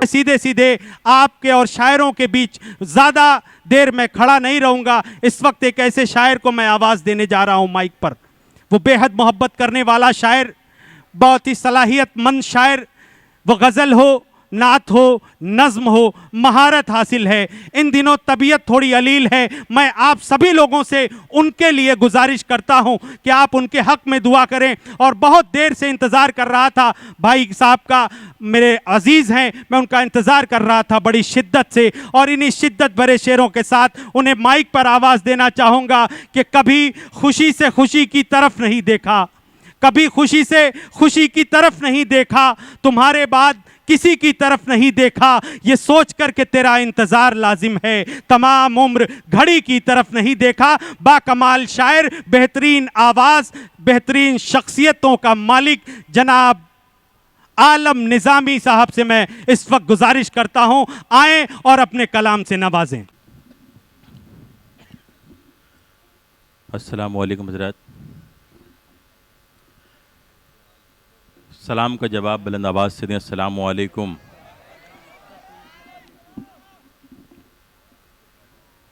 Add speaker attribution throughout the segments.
Speaker 1: सीधे सीधे आपके और शायरों के बीच ज़्यादा देर मैं खड़ा नहीं रहूँगा। इस वक्त एक ऐसे शायर को मैं आवाज़ देने जा रहा हूँ माइक पर। वो बेहद मोहब्बत करने वाला शायर, बहुत ही सलाहियतमंद शायर। वो गज़ल हो, नात हो, नज़्म हो, महारत हासिल है। इन दिनों तबीयत थोड़ी अलील है। मैं आप सभी लोगों से उनके लिए गुजारिश करता हूं कि आप उनके हक में दुआ करें। और बहुत देर से इंतज़ार कर रहा था भाई साहब का, मेरे अजीज़ हैं, मैं उनका इंतज़ार कर रहा था बड़ी शिद्दत से। और इन्हीं शिद्दत भरे शेरों के साथ उन्हें माइक पर आवाज़ देना चाहूँगा कि कभी खुशी से खुशी की तरफ नहीं देखा, कभी खुशी से खुशी की तरफ नहीं देखा, तुम्हारे बाद किसी की तरफ नहीं देखा, ये सोच कर के तेरा इंतजार लाजिम है, तमाम उम्र घड़ी की तरफ नहीं देखा। बाकमाल शायर, बेहतरीन आवाज़, बेहतरीन शख्सियतों का मालिक जनाब आलम निज़ामी साहब से मैं इस वक्त गुजारिश करता हूं, आएं और अपने कलाम से नवाजें।
Speaker 2: अस्सलामु अलैकुम हज़रात। सलाम का जवाब बुलंद आवाज़ से दें, अस्सलामु अलैकुम।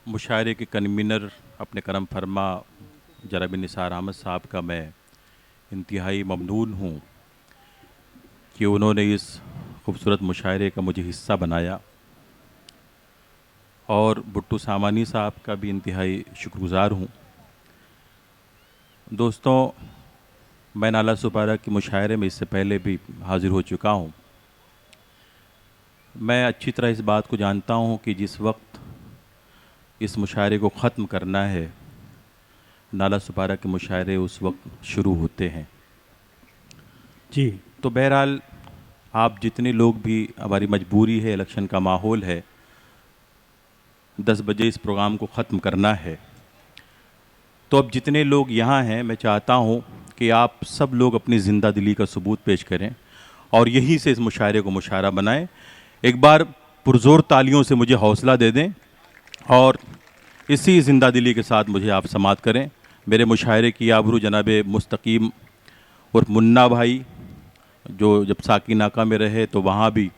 Speaker 2: मुशायरे के कन्वीनर अपने करम फरमा जनाब निसार अहमद साहब का मैं इंतहाई ममनून हूँ कि उन्होंने इस खूबसूरत मुशायरे का मुझे हिस्सा बनाया। और भुट्टू सामानी साहब का भी इंतहाई शुक्रगुज़ार हूँ। दोस्तों, मैं नाला सुपारा के मुशायरे में इससे पहले भी हाज़िर हो चुका हूँ। मैं अच्छी तरह इस बात को जानता हूँ कि जिस वक्त इस मुशायरे को ख़त्म करना है, नाला सुपारा के मुशायरे उस वक्त शुरू होते हैं
Speaker 1: जी।
Speaker 2: तो बहरहाल आप जितने लोग भी, हमारी मजबूरी है, इलेक्शन का माहौल है, 10 बजे इस प्रोग्राम को ख़त्म करना है। तो अब जितने लोग यहाँ हैं, मैं चाहता हूँ कि आप सब लोग अपनी ज़िंदा दिली का सबूत पेश करें और यहीं से इस मुशायरे को मुशायरा बनाएं। एक बार पुरज़ोर तालियों से मुझे हौसला दे दें और इसी ज़िंदा दिली के साथ मुझे आप समाअत करें। मेरे मुशायरे की आबरू जनाब मुस्तकीम और मुन्ना भाई, जो जब साकी नाका में रहे तो वहाँ भी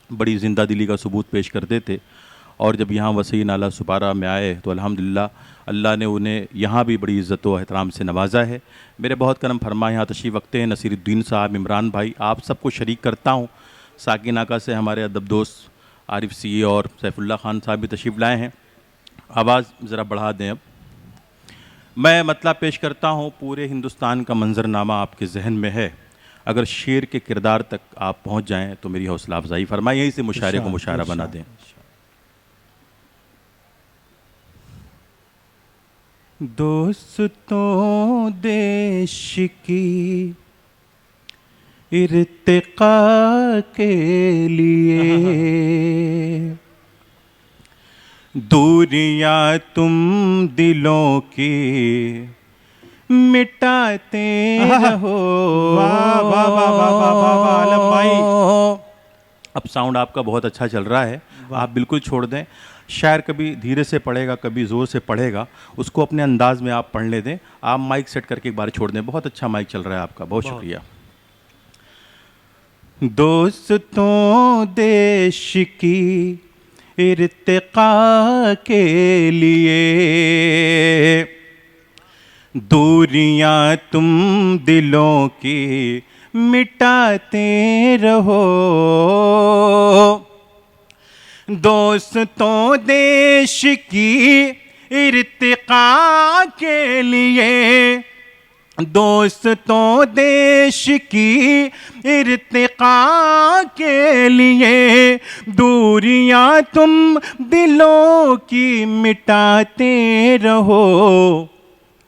Speaker 2: बड़ी ज़िंदा दिली का सबूत पेश करते थे, और जब यहाँ वसी नाला सुपारा में आए तो अल्हम्दुलिल्लाह अल्लाह ने उन्हें यहाँ भी बड़ी इज़्ज़त व एहतराम से नवाजा है। मेरे बहुत करम फरमा यहाँ तशरीफ़ रखते हैं नसीरुद्दीन साहब, इमरान भाई, आप सबको शरीक करता हूँ। साकी नाका से हमारे अदब दोस्त आरिफ सी और सैफुल्ला ख़ान साहब भी तशरीफ़ लाए हैं। आवाज़ ज़रा बढ़ा दें। अब मैं मतलब पेश करता हूँ। पूरे हिंदुस्तान का मंजरनामा आपके जहन में है, अगर शेर के किरदार तक आप पहुँच जाएँ तो मेरी हौसला अफजाई फरमाएं, यहीं से मुशायरे को मुशायरा बना दें। दोस्तों देश की इर्तिका के लिए दूरियां तुम दिलों की मिटाते रहो।
Speaker 1: वाह वाह वाह वाह वाह वाह आलम भाई।
Speaker 2: अब साउंड आपका बहुत अच्छा चल रहा है, आप बिल्कुल छोड़ दें। शायर कभी धीरे से पढ़ेगा, कभी ज़ोर से पढ़ेगा, उसको अपने अंदाज में आप पढ़ने दें। आप माइक सेट करके एक बार छोड़ दें। बहुत अच्छा माइक चल रहा है आपका, बहुत शुक्रिया। दोस्तों देश की इर्तिका के लिए दूरियां तुम दिलों की मिटाते रहो। दोस्तों देश की इर्तिका के लिए, दोस्तों देश की इर्तिका के लिए दूरियां तुम दिलों की मिटाते रहो।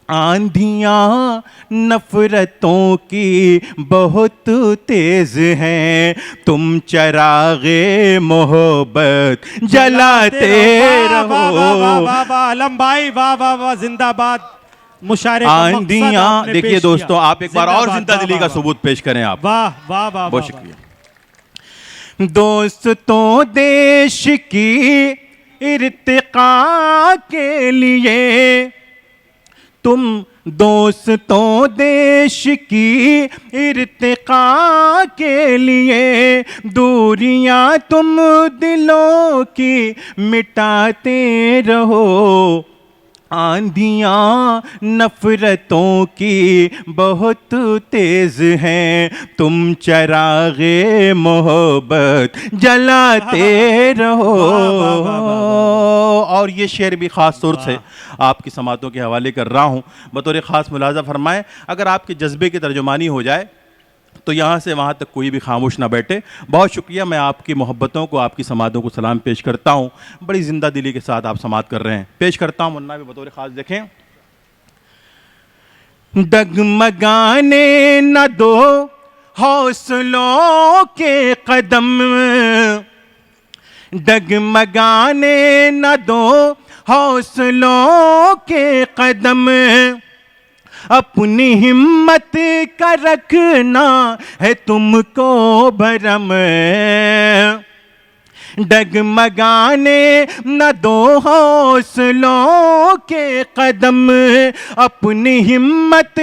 Speaker 2: आंधियाँ नफरतों की बहुत तेज हैं, तुम चरागे मोहब्बत जलाते रहो।
Speaker 1: आलम भाई वाह वाह वाह, जिंदाबाद। मुशायरे
Speaker 2: आंधियाँ, देखिए दोस्तों, आप एक बार और जिंदा दिली का सबूत पेश करें आप।
Speaker 1: वाह वाह वाह,
Speaker 2: बहुत शुक्रिया। दोस्तों देश की इर्तिका के लिए
Speaker 3: तुम दोस्तों देश की इर्तिका के लिए, दूरियां तुम दिलों की मिटाते रहो। आंधियाँ नफरतों की बहुत तेज हैं, तुम चरागे मोहब्बत जलाते रहो। और ये शेर भी ख़ास तौर से आपकी समातों के हवाले कर रहा हूँ, बतौर ख़ास मुलाज़ा फरमाएं। अगर आपके जज्बे की तर्जुमानी हो जाए तो यहाँ से वहाँ तक कोई भी खामोश ना बैठे। बहुत शुक्रिया, मैं आपकी मोहब्बतों को, आपकी समातों को सलाम पेश करता हूँ। बड़ी ज़िंदा दिली के साथ आप समात कर रहे हैं। पेश करता हूँ मुन्ना भी बतौर ख़ास, देखें। डगमगाने न दो हौसलों के कदम, डगमगाने न दो हौसलों के कदम, अपनी हिम्मत का रखना है तुमको भरम। डगमगाने न दो हौसलों के कदम, अपनी हिम्मत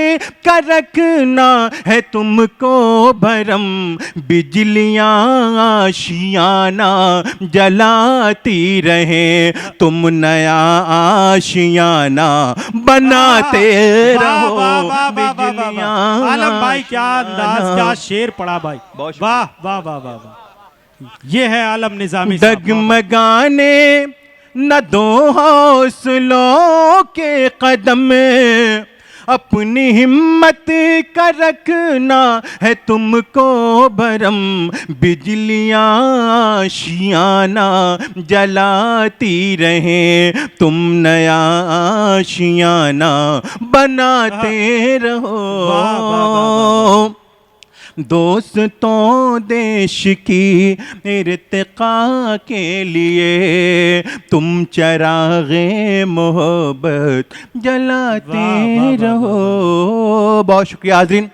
Speaker 3: का रखना है तुमको भरम। बिजलियां आशियाना जलाती रहे, तुम नया आशियाना बनाते रहो। बिजलियां
Speaker 1: आलम भाई क्या अंदाज, क्या शेर पड़ा भाई, वाह वाह वाह वाह वाह। ये है आलम निजामी।
Speaker 3: डगमगाने न दो हौसलों के कदम, अपनी हिम्मत का रखना है तुमको भरम। बिजलियां आशियाना जलाती रहे, तुम नया आशियाना बनाते रहो। दोस्तों देश की इर्तिका के लिए, तुम चरागे मोहब्बत जलाते रहो। बहुत शुक्रिया हाज़रीन।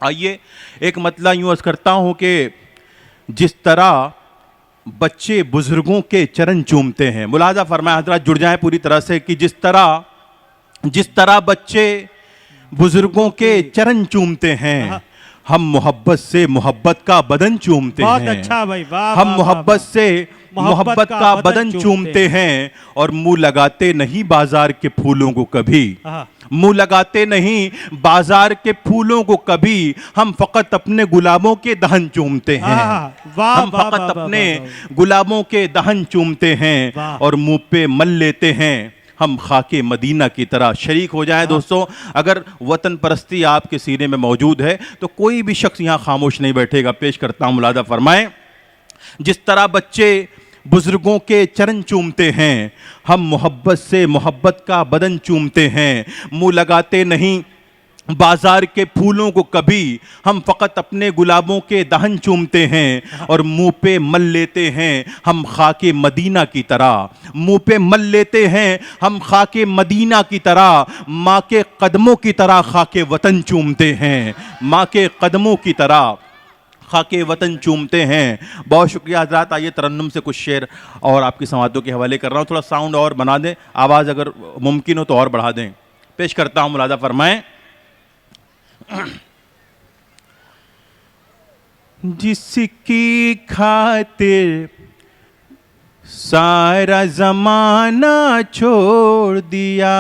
Speaker 3: आइए एक मतला यूँ अर्ज़ करता हूँ कि जिस तरह बच्चे बुज़ुर्गों के चरण चूमते हैं, मुलाज़ा फरमाया हज़रात, जुड़ जाएं पूरी तरह से, कि जिस तरह बच्चे बुज़ुर्गों के चरण चूमते हैं, हम मोहब्बत से मोहब्बत का बदन चूमते हैं।
Speaker 1: बहुत अच्छा भाई, वाह।
Speaker 3: हम मोहब्बत से मोहब्बत का बदन चूमते हैं, और मुंह लगाते नहीं बाजार के फूलों को कभी, मुंह लगाते नहीं बाजार के फूलों को कभी। हम फकत अपने गुलाबों के दहन चूमते हैं, हम फकत अपने गुलाबों के दहन चूमते हैं, और मुंह पे मल लेते हैं हम खाके मदीना की तरह। शरीक हो जाए दोस्तों, अगर वतन परस्ती आपके सीने में मौजूद है तो कोई भी शख्स यहाँ खामोश नहीं बैठेगा। पेश करता हूँ, मुलादा फरमाएं। जिस तरह बच्चे बुजुर्गों के चरण चूमते हैं, हम मोहब्बत से मोहब्बत का बदन चूमते हैं। मुंह लगाते नहीं बाजार के फूलों को कभी, हम फकत अपने गुलाबों के दहन चूमते हैं, और मुंह पे मल लेते हैं हम खाके मदीना की तरह। मुंह पे मल लेते हैं हम खाके मदीना की तरह। माँ के कदमों की तरह खाके वतन चूमते हैं, माँ के कदमों की तरह खाके वतन चूमते हैं। बहुत शुक्रिया हज़रात। आइए तरन्नुम से कुछ शेर और आपकी समातों के हवाले कर रहा हूँ। थोड़ा साउंड और बना दें, आवाज़ अगर मुमकिन हो तो और बढ़ा दें। पेश करता हूँ, मुलादा फरमाएं। जिसकी खातिर सारा जमाना छोड़ दिया,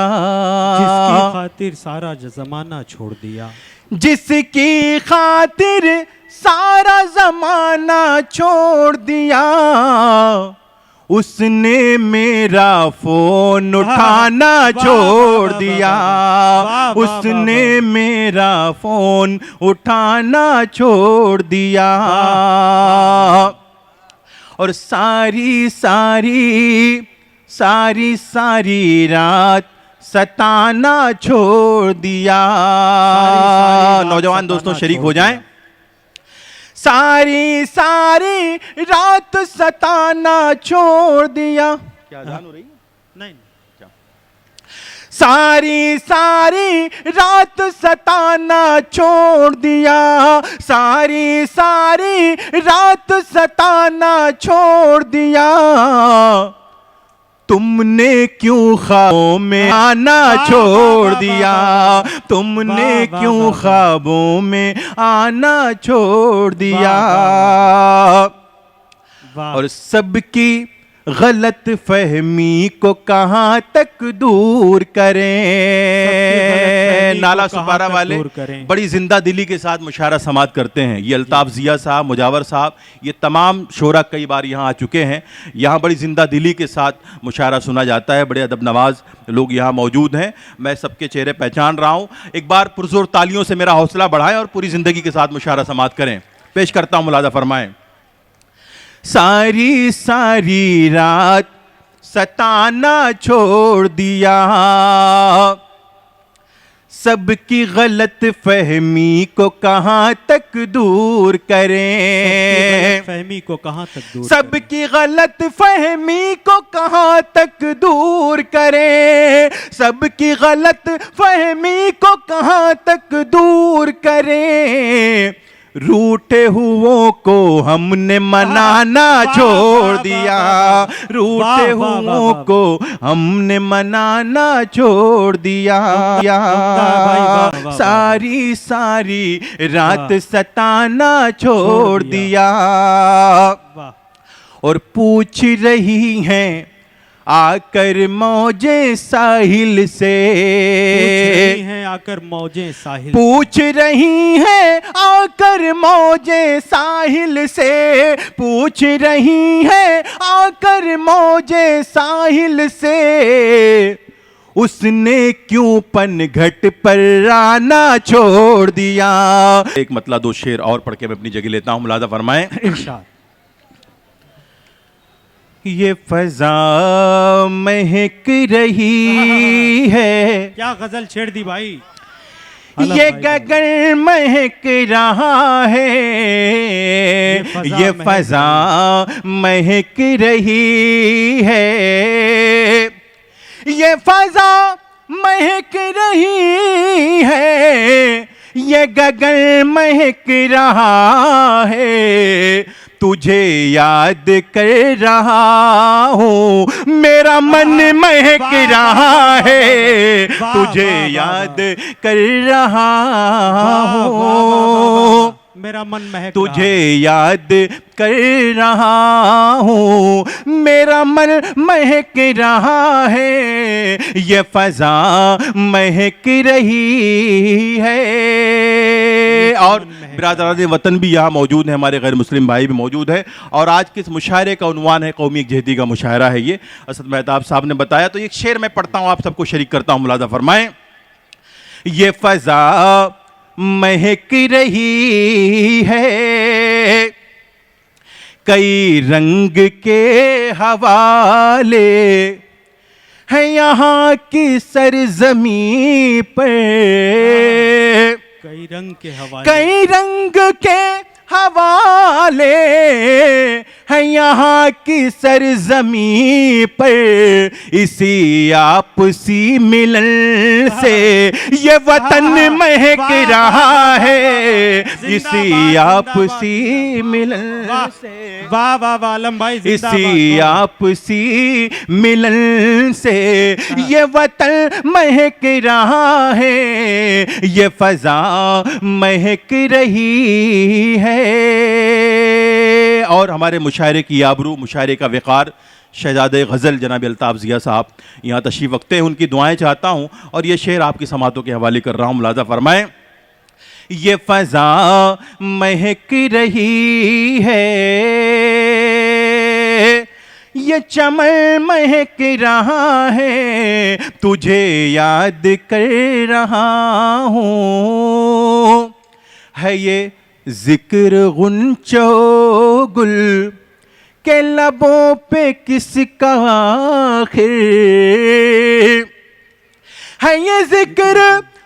Speaker 1: जिसकी खातिर सारा जमाना छोड़ दिया,
Speaker 3: जिसकी खातिर सारा जमाना छोड़ दिया, उसने मेरा फोन उठाना छोड़ दिया, उसने मेरा फोन उठाना छोड़ दिया, और सारी सारी सारी सारी रात सताना छोड़ दिया। नौजवान दोस्तों शरीक हो जाएं। सारी सारी रात सताना छोड़ दिया। क्या जान हो रही है?
Speaker 1: नहीं,
Speaker 3: क्या? सारी सारी रात सताना छोड़ दिया, सारी सारी रात सताना छोड़ दिया, तुमने क्यों ख्वाबों में आना छोड़ दिया, तुमने क्यों ख्वाबों में आना छोड़ दिया। और सबकी गलत फहमी को कहां तक दूर करें। नाला सुपारा वाले बड़ी जिंदा दिली के साथ मुशायरा समात करते हैं। ये अल्ताफ जिया साहब, मुजावर साहब, ये तमाम शोरा कई बार यहाँ आ चुके हैं। यहाँ बड़ी जिंदा दिली के साथ मुशायरा सुना जाता है। बड़े अदब नवाज लोग यहाँ मौजूद हैं। मैं सबके चेहरे पहचान रहा हूँ। एक बार पुरजोर तालियों से मेरा हौसला बढ़ाएं और पूरी जिंदगी के साथ मुशायरा समात करें। पेश करता हूँ, मुलाजा फरमाएं। सारी सारी रात सताना छोड़ दिया, सबकी गलत फहमी को कहां तक दूर करें,
Speaker 1: फहमी को कहां तक दूर,
Speaker 3: सबकी गलत फहमी को कहां तक दूर करें, सबकी गलत फहमी को कहां तक दूर करें। रूठे हुओं को हमने मनाना छोड़ दिया, रूठे हुओं को हमने मनाना छोड़ दिया। सारी सारी रात सताना छोड़ दिया। और पूछ रही हैं आकर मौजे साहिल से,
Speaker 1: आकर मौजे साहिल,
Speaker 3: पूछ रही हैं आकर मौजे साहिल से, पूछ रही हैं आकर मौजे साहिल से। उसने क्यों पनघट पर आना छोड़ दिया। एक मतला दो शेर और पढ़ के मैं अपनी जगह लेता हूं, मुलाजा फरमाएं।
Speaker 1: इरशाद।
Speaker 3: ये फजा महक रही है,
Speaker 1: क्या गजल छेड़ दी भाई।
Speaker 3: ये गगन महक रहा है, ये फजा महक रही है, ये फजा महक रही है, ये गगन महक रहा है। तुझे याद कर रहा हूँ, मेरा मन महक रहा है, तुझे याद कर रहा हूँ,
Speaker 1: मेरा मन महक,
Speaker 3: तुझे याद कर रहा हूँ, मेरा मन महक रहा है। ये फजा महक रही है। और बिरादरान वतन भी यहाँ मौजूद है, हमारे गैर मुस्लिम भाई भी मौजूद है। और आज के इस मुशायरे का उन्वान है कौमी यकजहती का मुशायरा है। ये असद मेहताब साहब ने बताया। तो एक शेर मैं पढ़ता हूँ, आप सबको शरीक करता हूँ, मुलाजा फरमाएं। ये फजा महक रही है, कई रंग के हवाले हैं यहाँ की सरजमी पर,
Speaker 1: कई रंग के हवाले,
Speaker 3: कई रंग के हवाले हैं यहाँ की सरजमी पर। इसी आपसी मिलन से ये वतन महक रहा है, इसी आपसी मिलन से,
Speaker 1: वाह वाह वाह आलम भाई,
Speaker 3: इसी आपसी मिलन से ये वतन महक रहा है, ये फजा महक रही है। और हमारे मुशायरे की आबरू, मुशायरे का वक़ार शहजादे गज़ल जनाब अल्ताफ़ ज़िया साहब यहाँ तशरीफ़ रखते हैं। उनकी दुआएं चाहता हूँ और ये शेर आपकी समातों के हवाले कर रहा हूँ, मुलाज़ा फरमाएं। ये फ़ज़ा महक रही है, ये चमन महक रहा है, तुझे याद कर रहा हूँ। है ये जिक्र गुंचो गुल के लबों पे किसका आखिर, है ये जिक्र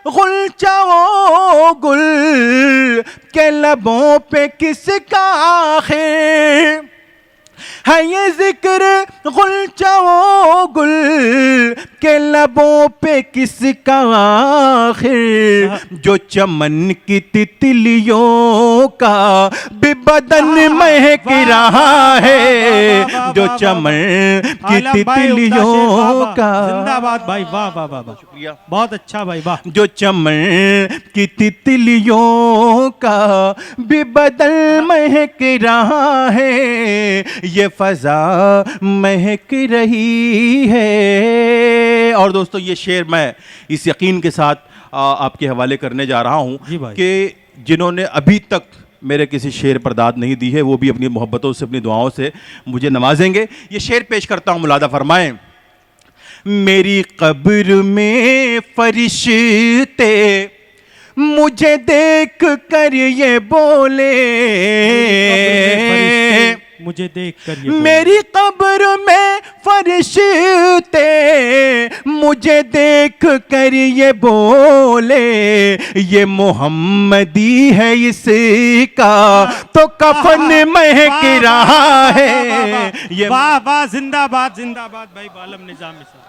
Speaker 3: गुलचो गुल के लबों पे किसका आखिर, है ये जिक्र गुलचो गुल के लबों पे किसका आखिर, जो चमन की तितलियों का भी बदन महक रहा है, जो चमन की तितलियों का।
Speaker 1: जिंदाबाद भाई, वाह वाह वाह वाह, शुक्रिया, बहुत अच्छा भाई, वाह।
Speaker 3: जो चमन की तितलियों का भी बदन महक रहा है, ये फजा महक रही है। और दोस्तों ये शेर मैं इस यकीन के साथ आपके हवाले करने जा रहा हूं कि जिन्होंने अभी तक मेरे किसी शेर पर दाद नहीं दी है, वो भी अपनी मोहब्बतों से, अपनी दुआओं से मुझे नवाजेंगे। ये शेर पेश करता हूं, मुलादा फरमाएं। मेरी कब्र में फरिश्ते मुझे देख कर ये बोले,
Speaker 1: मुझे देख कर ये बोले,
Speaker 3: मेरी कब्र में फरिश्ते मुझे देख कर ये बोले, ये मोहम्मदी है इसका तो कफन महक रहा है।
Speaker 1: वाह वाह, जिंदाबाद जिंदाबाद भाई, बालम निजामी साहब।